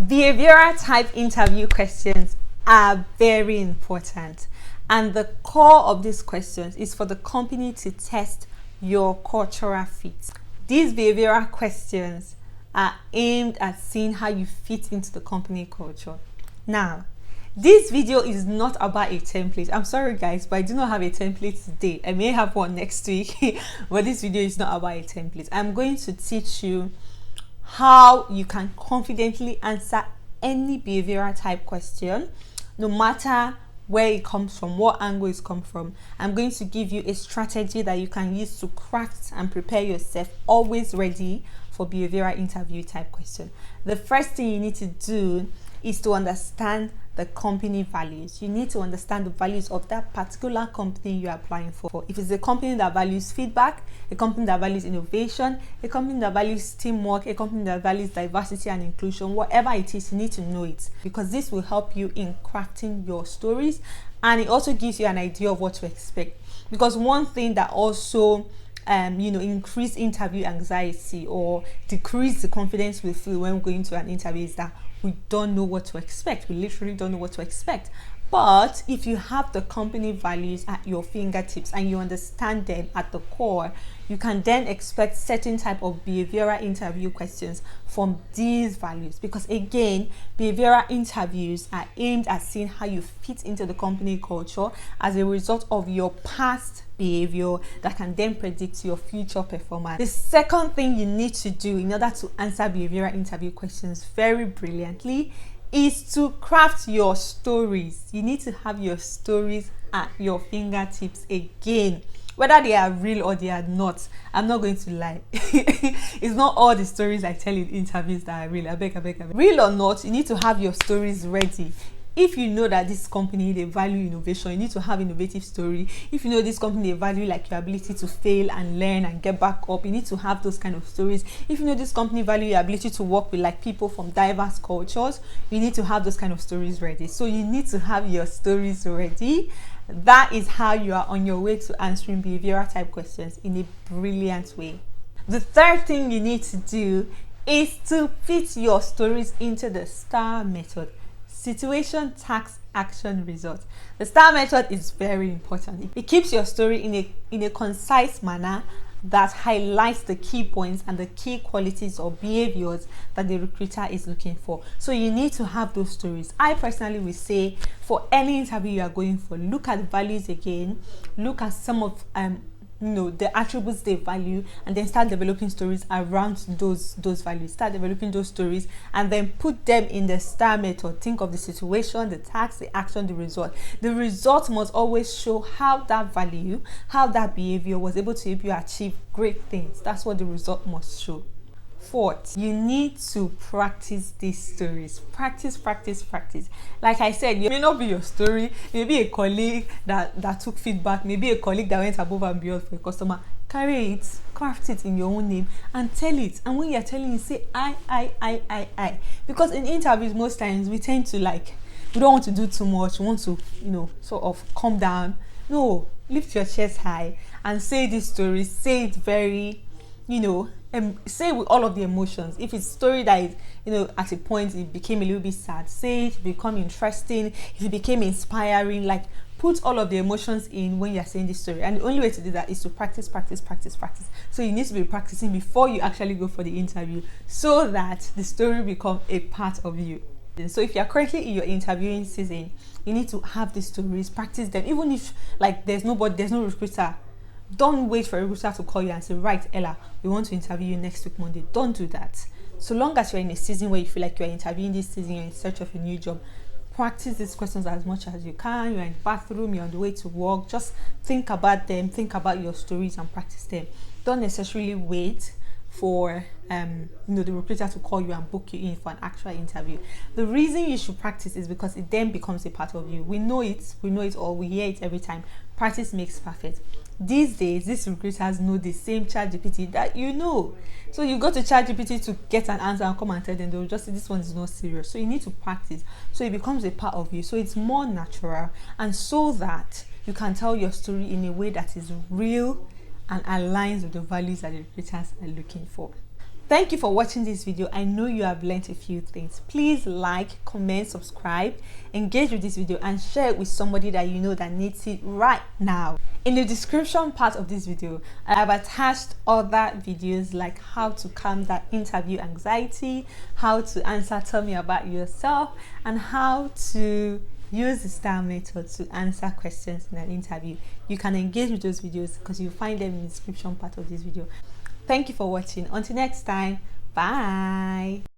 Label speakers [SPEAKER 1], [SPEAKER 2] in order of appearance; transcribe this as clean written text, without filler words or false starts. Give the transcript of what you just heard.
[SPEAKER 1] Behavioral type interview questions are very important, and the core of these questions is for the company to test your cultural fit. These behavioral questions are aimed at seeing how you fit into the company culture. Now, this video is not about a template. I'm sorry guys, but I do not have a template today. I may have one next week, but this video is not about a template. I'm going to teach you how you can confidently answer any behavioral type question, no matter where it comes from, what angle it's come from. I'm going to give you a strategy that you can use to craft and prepare yourself, always ready for behavioral interview type question. The first thing you need to do is to understand the company values. You need to understand the values of that particular company you're applying for. If it's a company that values feedback, a company that values innovation, a company that values teamwork, a company that values diversity and inclusion, whatever it is, you need to know it, because this will help you in crafting your stories, and it also gives you an idea of what to expect. Because one thing that also increase interview anxiety or decrease the confidence we feel when going to an interview is that we don't know what to expect. We literally don't know what to expect. But if you have the company values at your fingertips and you understand them at the core, you can then expect certain type of behavioral interview questions from these values. Because again, behavioral interviews are aimed at seeing how you fit into the company culture as a result of your past behavior that can then predict your future performance. The second thing you need to do in order to answer behavioral interview questions very brilliantly is to craft your stories. You need to have your stories at your fingertips again, whether they are real or they are not. I'm not going to lie. It's not all the stories I tell in interviews that are real. I beg. Real or not, you need to have your stories ready. If you know that this company, they value innovation, you need to have innovative story. If you know this company, they value like your ability to fail and learn and get back up, you need to have those kind of stories. If you know this company value your ability to work with like people from diverse cultures, you need to have those kind of stories ready. So you need to have your stories ready. That is how you are on your way to answering behavioral type questions in a brilliant way. The third thing you need to do is to fit your stories into the STAR method. Situation, task, action, result. The STAR method is very important. It keeps your story in a concise manner that highlights the key points and the key qualities or behaviors that the recruiter is looking for. So you need to have those stories. I personally will say for any interview you are going for, look at the values again, look at some of the attributes they value, and then start developing stories around those values. Start developing those stories and then put them in the STAR method. Think of the situation, the task, the action, the result. The result must always show how that value, how that behavior was able to help you achieve great things. That's what the result must show. Fourth, you need to practice these stories. Practice. Like I said, it may not be your story. Maybe a colleague that took feedback, maybe a colleague that went above and beyond for a customer. Carry it, craft it in your own name and tell it. And when you're telling it, say I. Because in interviews, most times we tend to we don't want to do too much. We want to, sort of calm down. No, lift your chest high and say this story. Say it very, say with all of the emotions. If it's a story that is, at a point it became a little bit sad, say it become interesting. If it became inspiring, put all of the emotions in when you're saying this story. And the only way to do that is to practice. So you need to be practicing before you actually go for the interview, so that the story become a part of you. So if you're currently in your interviewing season, you need to have these stories, practice them. Even if there's no recruiter, don't wait for a recruiter to call you and say, right, Ella, we want to interview you next week Monday. Don't do that. So long as you're in a season where you feel like you're interviewing this season, you're in search of a new job, practice these questions as much as you can. You're in the bathroom, you're on the way to work, just think about them, think about your stories and practice them. Don't necessarily wait for the recruiter to call you and book you in for an actual interview. The reason you should practice is because it then becomes a part of you. We know it all, we hear it every time. Practice makes perfect. These days, these recruiters know the same ChatGPT that you know. So you go to ChatGPT to get an answer and come and tell them, they'll just say this one is not serious. So you need to practice. So it becomes a part of you. So it's more natural, and so that you can tell your story in a way that is real and aligns with the values that the recruiters are looking for. Thank you for watching this video. I know you have learned a few things. Please like, comment, subscribe, engage with this video, and share it with somebody that you know that needs it right now. In the description part of this video, I have attached other videos like how to calm that interview anxiety, how to answer tell me about yourself, and how to use the STAR method to answer questions in an interview. You can engage with those videos because you'll find them in the description part of this video. Thank you for watching. Until next time, bye.